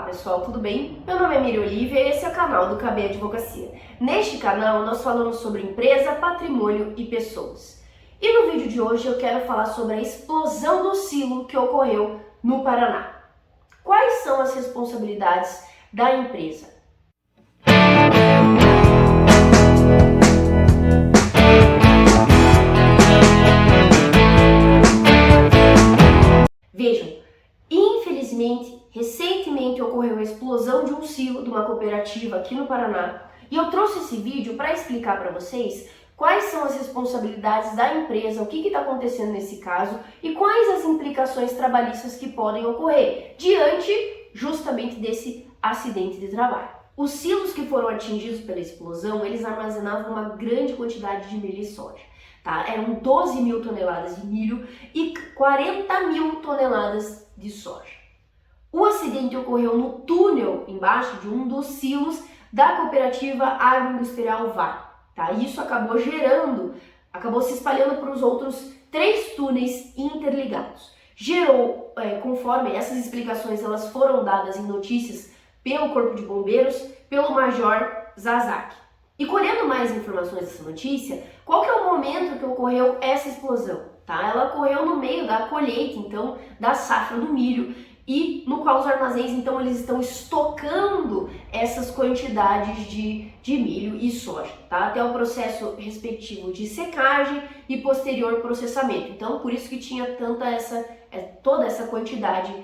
pessoal, tudo bem? Meu nome é Miriam Olivia e esse é o canal do KB Advocacia. Neste canal nós falamos sobre empresa, patrimônio e pessoas. E no vídeo de hoje eu quero falar sobre a explosão do silo que ocorreu no Paraná. Quais são as responsabilidades da empresa? Vejam, infelizmente, recentemente ocorreu a explosão de um silo de uma cooperativa aqui no Paraná e eu trouxe esse vídeo para explicar para vocês quais são as responsabilidades da empresa, o que está acontecendo nesse caso e quais as implicações trabalhistas que podem ocorrer diante justamente desse acidente de trabalho. Os silos que foram atingidos pela explosão, eles armazenavam uma grande quantidade de milho e soja. Tá? Eram 12 mil toneladas de milho e 40 mil toneladas de soja. O acidente ocorreu no túnel embaixo de um dos silos da cooperativa agroindustrial Vale. Tá? Isso acabou se espalhando para os outros 3 túneis interligados. Gerou, conforme essas explicações elas foram dadas em notícias pelo Corpo de Bombeiros, pelo Major Zazaki. E colhendo mais informações dessa notícia, qual que é o momento que ocorreu essa explosão? Tá? Ela ocorreu no meio da colheita, então, da safra do milho, e no qual os armazéns, então, eles estão estocando essas quantidades de milho e soja, tá? Até o processo respectivo de secagem e posterior processamento. Então, por isso que tinha toda essa quantidade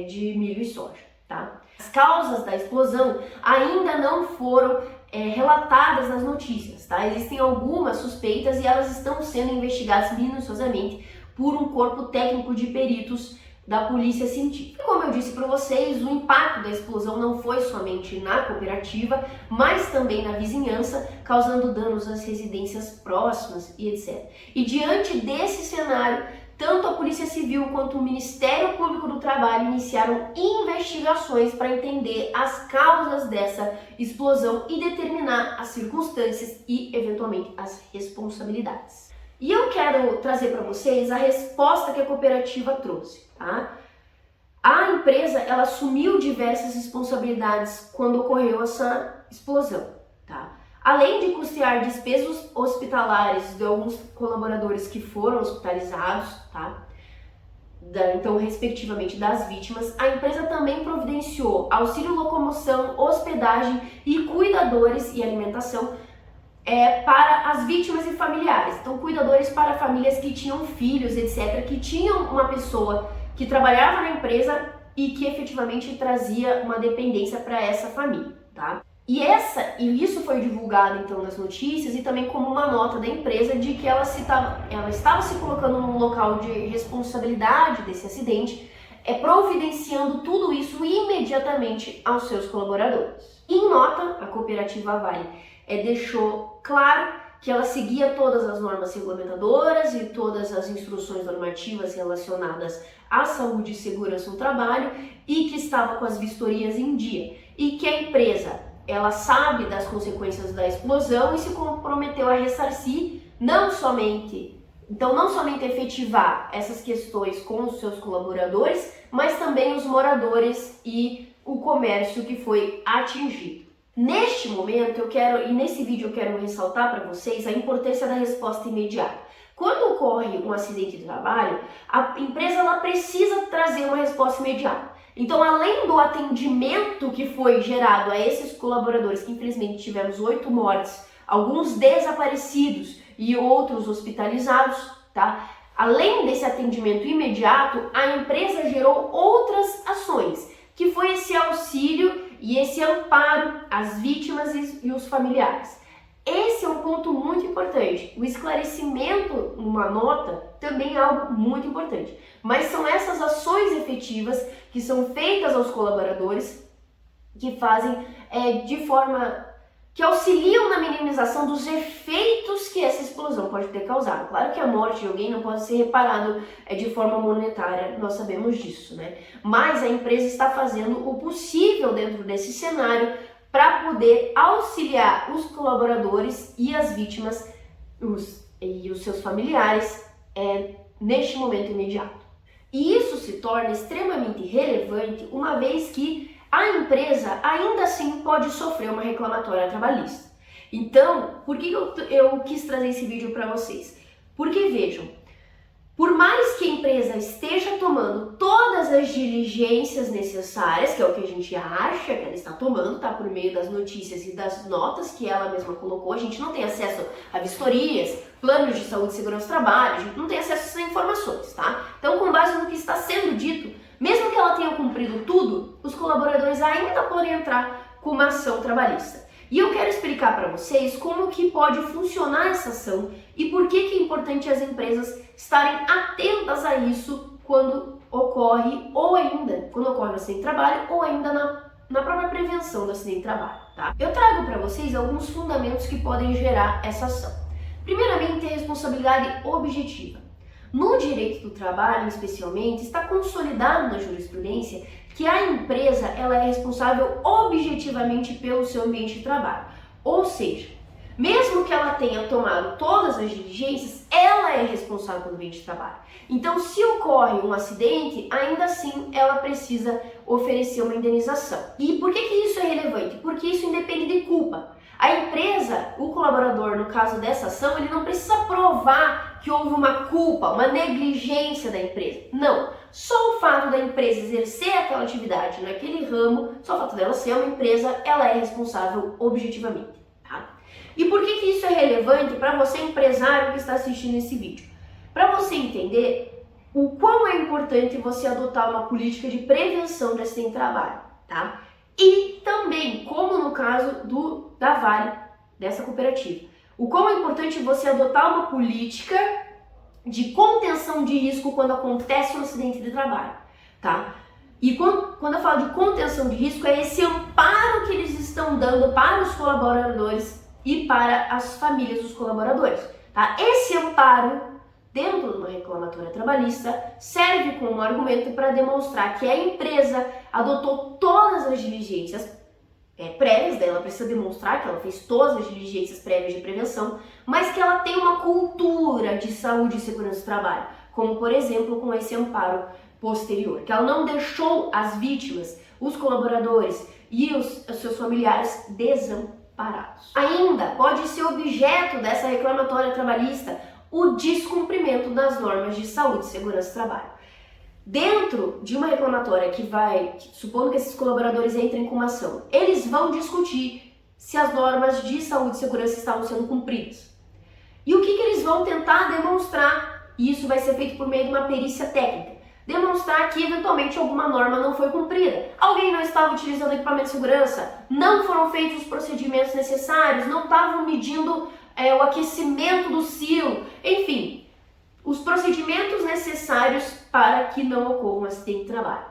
de milho e soja, tá? As causas da explosão ainda não foram relatadas nas notícias, tá? Existem algumas suspeitas e elas estão sendo investigadas minuciosamente por um corpo técnico de peritos da Polícia Científica. Como eu disse para vocês, o impacto da explosão não foi somente na cooperativa, mas também na vizinhança, causando danos às residências próximas e etc. E diante desse cenário, tanto a Polícia Civil quanto o Ministério Público do Trabalho iniciaram investigações para entender as causas dessa explosão e determinar as circunstâncias e, eventualmente, as responsabilidades. E eu quero trazer para vocês a resposta que a cooperativa trouxe, tá? A empresa, ela assumiu diversas responsabilidades quando ocorreu essa explosão, tá? Além de custear despesas hospitalares de alguns colaboradores que foram hospitalizados, tá? Então, respectivamente, das vítimas, a empresa também providenciou auxílio locomoção, hospedagem e cuidadores e alimentação para as vítimas e familiares. Então, cuidadores para famílias que tinham filhos, etc., que tinham uma pessoa que trabalhava na empresa e que efetivamente trazia uma dependência para essa família, tá? E isso foi divulgado então nas notícias e também como uma nota da empresa de que ela estava se colocando num local de responsabilidade desse acidente, providenciando tudo isso imediatamente aos seus colaboradores. Em nota, a cooperativa Vale deixou claro que ela seguia todas as normas regulamentadoras e todas as instruções normativas relacionadas à saúde e segurança no trabalho e que estava com as vistorias em dia e que a empresa ela sabe das consequências da explosão e se comprometeu a ressarcir não somente efetivar essas questões com os seus colaboradores, mas também os moradores e o comércio que foi atingido. Neste momento nesse vídeo eu quero ressaltar para vocês a importância da resposta imediata. Quando ocorre um acidente de trabalho, a empresa ela precisa trazer uma resposta imediata. Então, além do atendimento que foi gerado a esses colaboradores, que infelizmente tivemos 8 mortes, alguns desaparecidos e outros hospitalizados, tá? Além desse atendimento imediato, a empresa gerou outras ações, que foi esse auxílio e esse amparo às vítimas e os familiares. Esse é um ponto muito importante. O esclarecimento numa nota também é algo muito importante. Mas são essas ações efetivas que são feitas aos colaboradores que fazem que auxiliam na minimização dos efeitos que essa explosão pode ter causado. Claro que a morte de alguém não pode ser reparado de forma monetária, nós sabemos disso, né? Mas a empresa está fazendo o possível dentro desse cenário para poder auxiliar os colaboradores e as vítimas e os seus familiares neste momento imediato. E isso se torna extremamente relevante uma vez que a empresa ainda assim pode sofrer uma reclamatória trabalhista. Então, por que eu quis trazer esse vídeo para vocês? Porque vejam, por mais que a empresa esteja tomando todas as diligências necessárias, que é o que a gente acha que ela está tomando, tá? Por meio das notícias e das notas que ela mesma colocou, a gente não tem acesso a vistorias, planos de saúde e segurança do trabalho, a gente não tem acesso a essas informações, tá? Então, com base no que está sendo dito, mesmo que ela tenha cumprido tudo, os colaboradores ainda podem entrar com uma ação trabalhista. E eu quero explicar para vocês como que pode funcionar essa ação e por que é importante as empresas estarem atentas a isso quando ocorre, ou ainda, quando ocorre um acidente de trabalho, ou ainda na própria prevenção do acidente de trabalho, tá? Eu trago para vocês alguns fundamentos que podem gerar essa ação. Primeiramente, a responsabilidade objetiva. No direito do trabalho, especialmente, está consolidado na jurisprudência que a empresa ela é responsável objetivamente pelo seu ambiente de trabalho. Ou seja, mesmo que ela tenha tomado todas as diligências, ela é responsável pelo ambiente de trabalho. Então, se ocorre um acidente, ainda assim ela precisa oferecer uma indenização. E por que isso é relevante? Porque isso independe de culpa. A empresa, o colaborador, no caso dessa ação, ele não precisa provar que houve uma culpa, uma negligência da empresa. Não. Só o fato da empresa exercer aquela atividade naquele ramo, só o fato dela ser uma empresa, ela é responsável objetivamente. Tá? E por que isso é relevante para você, empresário que está assistindo esse vídeo? Para você entender o quão é importante você adotar uma política de prevenção de acidente de trabalho. Tá? E também, como no caso da Vale, dessa cooperativa, o quão é importante você adotar uma política de contenção de risco quando acontece um acidente de trabalho, tá? E quando eu falo de contenção de risco, é esse amparo que eles estão dando para os colaboradores e para as famílias dos colaboradores, tá? Esse amparo, dentro de uma reclamatória trabalhista, serve como argumento para demonstrar que a empresa adotou todas as diligências prévias, daí ela precisa demonstrar que ela fez todas as diligências prévias de prevenção, mas que ela tem uma cultura de saúde e segurança do trabalho, como por exemplo com esse amparo posterior, que ela não deixou as vítimas, os colaboradores e os seus familiares desamparados. Ainda pode ser objeto dessa reclamatória trabalhista o descumprimento das normas de saúde e segurança do trabalho. Dentro de uma reclamatória supondo que esses colaboradores entrem com uma ação, eles vão discutir se as normas de saúde e segurança estavam sendo cumpridas. E o que eles vão tentar demonstrar, e isso vai ser feito por meio de uma perícia técnica, demonstrar que eventualmente alguma norma não foi cumprida. Alguém não estava utilizando equipamento de segurança, não foram feitos os procedimentos necessários, não estavam medindo o aquecimento do silo, enfim, os procedimentos necessários para que não ocorra um acidente de trabalho.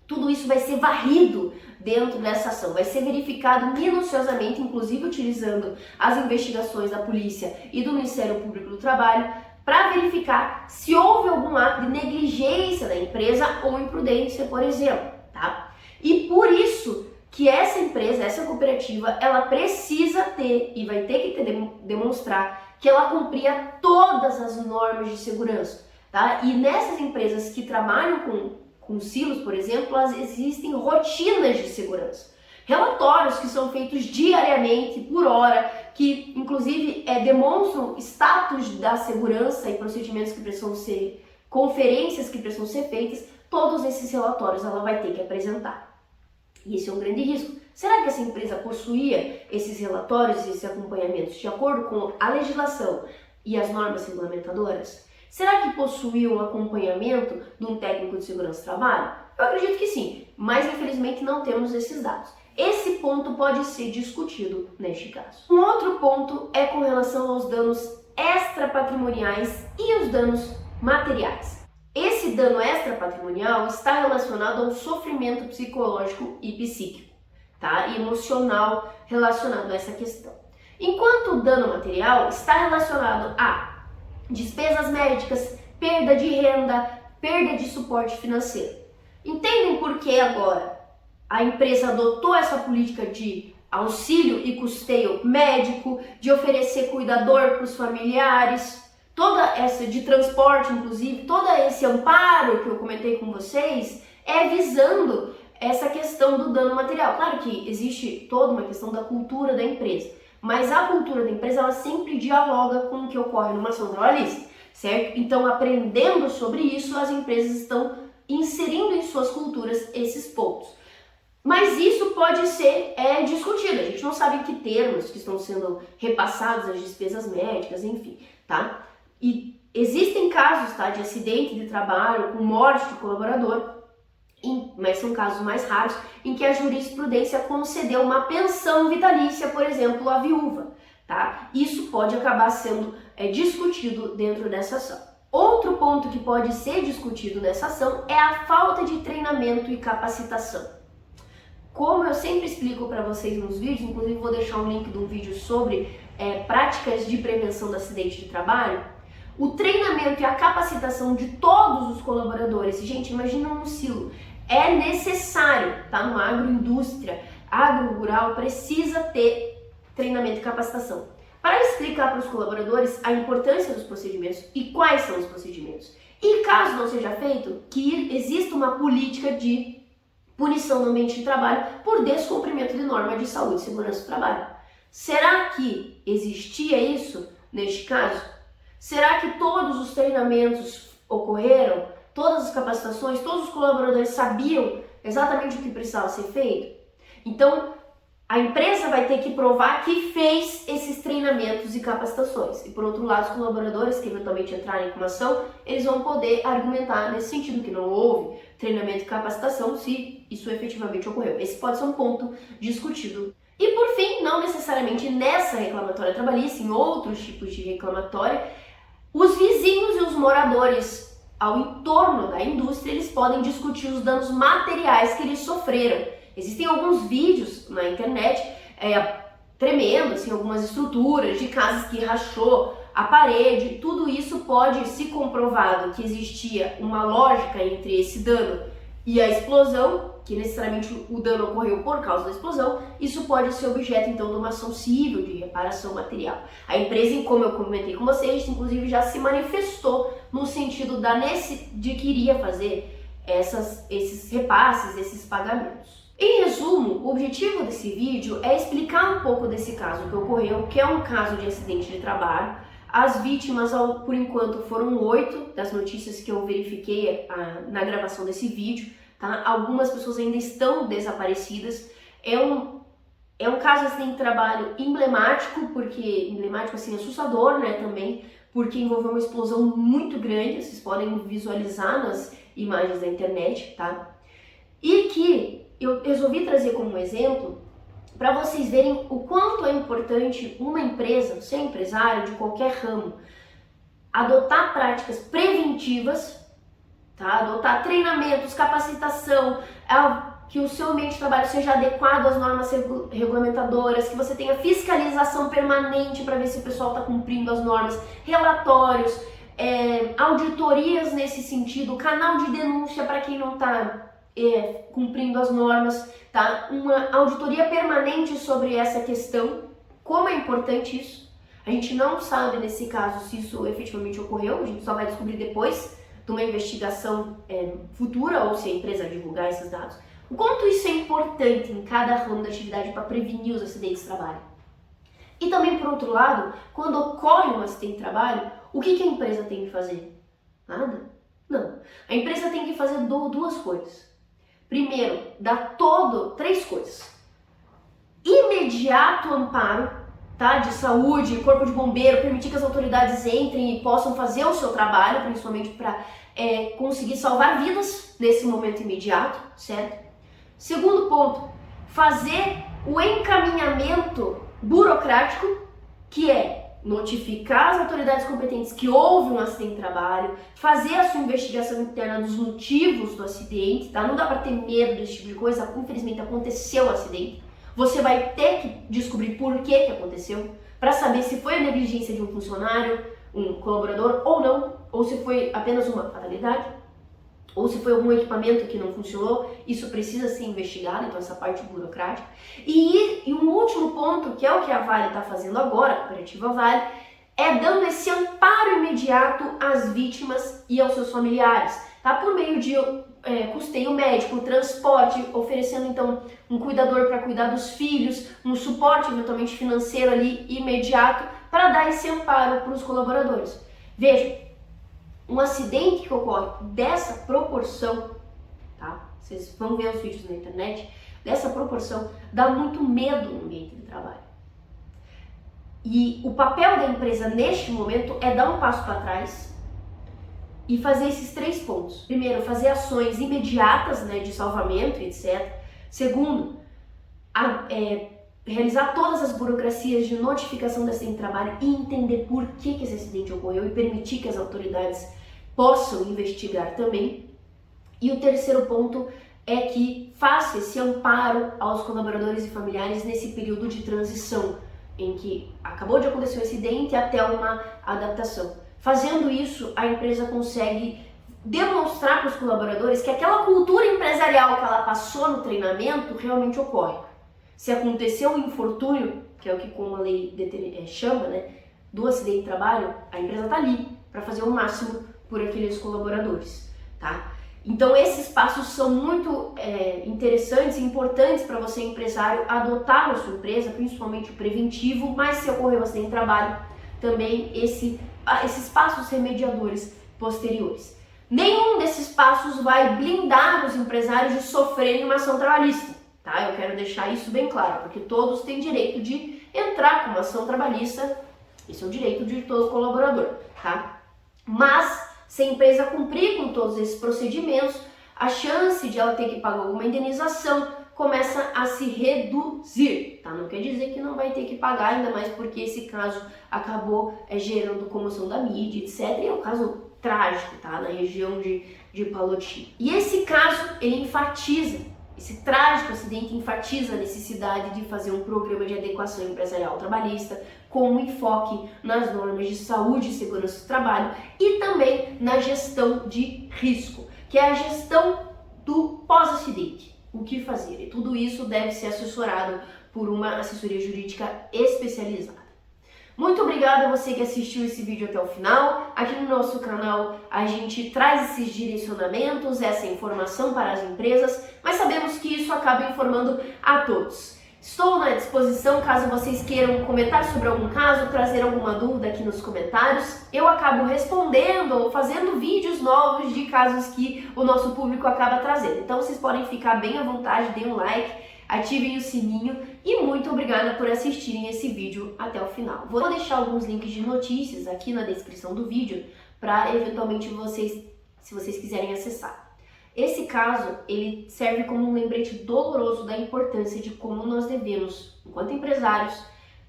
Tudo isso vai ser varrido dentro dessa ação, vai ser verificado minuciosamente, inclusive utilizando as investigações da polícia e do Ministério Público do Trabalho, para verificar se houve algum ato de negligência da empresa ou imprudência, por exemplo, tá? E por isso que essa empresa, essa cooperativa, ela precisa ter e vai ter que demonstrar que ela cumpria todas as normas de segurança, tá? E nessas empresas que trabalham com silos, por exemplo, existem rotinas de segurança. Relatórios que são feitos diariamente, por hora, que inclusive demonstram status da segurança e procedimentos que precisam ser, conferências que precisam ser feitas, todos esses relatórios ela vai ter que apresentar. E esse é um grande risco. Será que essa empresa possuía esses relatórios e esses acompanhamentos de acordo com a legislação e as normas regulamentadoras? Será que possuía um acompanhamento de um técnico de segurança do trabalho? Eu acredito que sim, mas infelizmente não temos esses dados. Esse ponto pode ser discutido neste caso. Um outro ponto é com relação aos danos extrapatrimoniais e os danos materiais. Esse dano extrapatrimonial está relacionado ao sofrimento psicológico e psíquico, tá? E emocional relacionado a essa questão. Enquanto o dano material está relacionado a despesas médicas, perda de renda, perda de suporte financeiro. Entendem por que agora a empresa adotou essa política de auxílio e custeio médico, de oferecer cuidador para os familiares, toda essa de transporte, inclusive, todo esse amparo que eu comentei com vocês, é visando essa questão do dano material. Claro que existe toda uma questão da cultura da empresa, mas a cultura da empresa ela sempre dialoga com o que ocorre numa ação trabalhista, certo? Então, aprendendo sobre isso, as empresas estão inserindo em suas culturas esses pontos. Mas isso pode ser discutido, a gente não sabe em que termos que estão sendo repassados as despesas médicas, enfim, tá? E existem casos, tá, de acidente de trabalho com morte de colaborador, mas são casos mais raros, em que a jurisprudência concedeu uma pensão vitalícia, por exemplo, à viúva, tá? Isso pode acabar sendo discutido dentro dessa ação. Outro ponto que pode ser discutido nessa ação é a falta de treinamento e capacitação. Como eu sempre explico para vocês nos vídeos, inclusive vou deixar um link de um vídeo sobre práticas de prevenção do acidente de trabalho, o treinamento e a capacitação de todos os colaboradores, gente, imagina um silo, é necessário, tá? No agroindústria, agro-rural, precisa ter treinamento e capacitação para explicar para os colaboradores a importância dos procedimentos e quais são os procedimentos. E caso não seja feito, que exista uma política de punição no ambiente de trabalho por descumprimento de norma de saúde e segurança do trabalho. Será que existia isso neste caso? Será que todos os treinamentos ocorreram? Todas as capacitações, todos os colaboradores sabiam exatamente o que precisava ser feito? Então, a empresa vai ter que provar que fez esses treinamentos e capacitações. E por outro lado, os colaboradores que eventualmente entrarem com uma ação, eles vão poder argumentar nesse sentido que não houve treinamento e capacitação se isso efetivamente ocorreu. Esse pode ser um ponto discutido. E por fim, não necessariamente nessa reclamatória trabalhista, em outros tipos de reclamatória, os vizinhos e os moradores ao entorno da indústria, eles podem discutir os danos materiais que eles sofreram. Existem alguns vídeos na internet tremendo, assim, algumas estruturas de casas que rachou a parede. Tudo isso pode, se comprovado que existia uma lógica entre esse dano e a explosão, que necessariamente o dano ocorreu por causa da explosão, isso pode ser objeto então de uma ação civil de reparação material. A empresa, como eu comentei com vocês, inclusive já se manifestou no sentido de que iria fazer esses repasses, esses pagamentos. Em resumo, o objetivo desse vídeo é explicar um pouco desse caso que ocorreu, que é um caso de acidente de trabalho. As vítimas, por enquanto, foram 8 das notícias que eu verifiquei na gravação desse vídeo. Tá? Algumas pessoas ainda estão desaparecidas. É um caso de acidente de trabalho emblemático, assim, assustador, né, também, porque envolveu uma explosão muito grande, vocês podem visualizar nas imagens da internet, tá? E que eu resolvi trazer como exemplo para vocês verem o quanto é importante uma empresa, ser empresário de qualquer ramo, adotar práticas preventivas, tá? Adotar treinamentos, capacitação, que o seu ambiente de trabalho seja adequado às normas regulamentadoras, que você tenha fiscalização permanente para ver se o pessoal está cumprindo as normas, relatórios, auditorias nesse sentido, canal de denúncia para quem não está cumprindo as normas, tá? Uma auditoria permanente sobre essa questão. Como é importante isso? A gente não sabe nesse caso se isso efetivamente ocorreu, a gente só vai descobrir depois de uma investigação futura ou se a empresa divulgar esses dados. O quanto isso é importante em cada ramo da atividade para prevenir os acidentes de trabalho. E também, por outro lado, quando ocorre um acidente de trabalho, o que a empresa tem que fazer? Nada? Não. A empresa tem que fazer duas coisas. Primeiro, dar 3 coisas. Imediato amparo, tá, de saúde, corpo de bombeiro, permitir que as autoridades entrem e possam fazer o seu trabalho, principalmente para conseguir salvar vidas nesse momento imediato, certo? Segundo ponto, fazer o encaminhamento burocrático, que é notificar as autoridades competentes que houve um acidente de trabalho, fazer a sua investigação interna dos motivos do acidente, tá? Não dá para ter medo desse tipo de coisa, infelizmente aconteceu o acidente. Você vai ter que descobrir por que aconteceu, para saber se foi a negligência de um funcionário, um colaborador ou não, ou se foi apenas uma fatalidade, ou se foi algum equipamento que não funcionou. Isso precisa ser investigado, então essa parte burocrática. E um último ponto, que é o que a Vale está fazendo agora, a cooperativa Vale, é dando esse amparo imediato às vítimas e aos seus familiares. tá? Por meio de custeio médico, transporte, oferecendo então um cuidador para cuidar dos filhos, um suporte eventualmente financeiro ali imediato para dar esse amparo para os colaboradores. Veja, um acidente que ocorre dessa proporção, tá? Vocês vão ver os vídeos na internet, dessa proporção, dá muito medo no ambiente de trabalho. E o papel da empresa neste momento é dar um passo para trás e fazer esses 3 pontos. Primeiro, fazer ações imediatas, né, de salvamento, etc. Segundo, realizar todas as burocracias de notificação desse acidente de trabalho e entender por que esse acidente ocorreu e permitir que as autoridades possam investigar também. E o terceiro ponto é que faça esse amparo aos colaboradores e familiares nesse período de transição, em que acabou de acontecer o acidente até uma adaptação. Fazendo isso, a empresa consegue demonstrar para os colaboradores que aquela cultura empresarial que ela passou no treinamento realmente ocorre. Se aconteceu um infortúnio, que é o que como a lei chama, né, do acidente de trabalho, a empresa está ali para fazer o máximo por aqueles colaboradores, tá? Então esses passos são muito interessantes e importantes para você, empresário, adotar na sua empresa, principalmente o preventivo, mas se ocorrer um acidente de trabalho, também esses passos remediadores posteriores. Nenhum desses passos vai blindar os empresários de sofrerem uma ação trabalhista, tá? Eu quero deixar isso bem claro, porque todos têm direito de entrar com uma ação trabalhista, isso é o direito de todo colaborador, tá? Mas se a empresa cumprir com todos esses procedimentos, a chance de ela ter que pagar alguma indenização começa a se reduzir, tá? Não quer dizer que não vai ter que pagar, ainda mais porque esse caso acabou gerando comoção da mídia, etc. E é um caso trágico, tá? Na região de Paloti. E esse caso, ele enfatiza, esse trágico acidente enfatiza a necessidade de fazer um programa de adequação empresarial trabalhista com um enfoque nas normas de saúde e segurança do trabalho e também na gestão de risco, que é a gestão do pós-acidente. O que fazer? E tudo isso deve ser assessorado por uma assessoria jurídica especializada. Muito obrigada a você que assistiu esse vídeo até o final. Aqui no nosso canal a gente traz esses direcionamentos, essa informação para as empresas, mas sabemos que isso acaba informando a todos. Estou à disposição caso vocês queiram comentar sobre algum caso, trazer alguma dúvida aqui nos comentários. Eu acabo respondendo ou fazendo vídeos novos de casos que o nosso público acaba trazendo. Então vocês podem ficar bem à vontade, deem um like, ativem o sininho e muito obrigada por assistirem esse vídeo até o final. Vou deixar alguns links de notícias aqui na descrição do vídeo para eventualmente se vocês quiserem acessar. Esse caso, ele serve como um lembrete doloroso da importância de como nós devemos, enquanto empresários,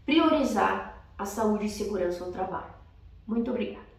priorizar a saúde e segurança no trabalho. Muito obrigada.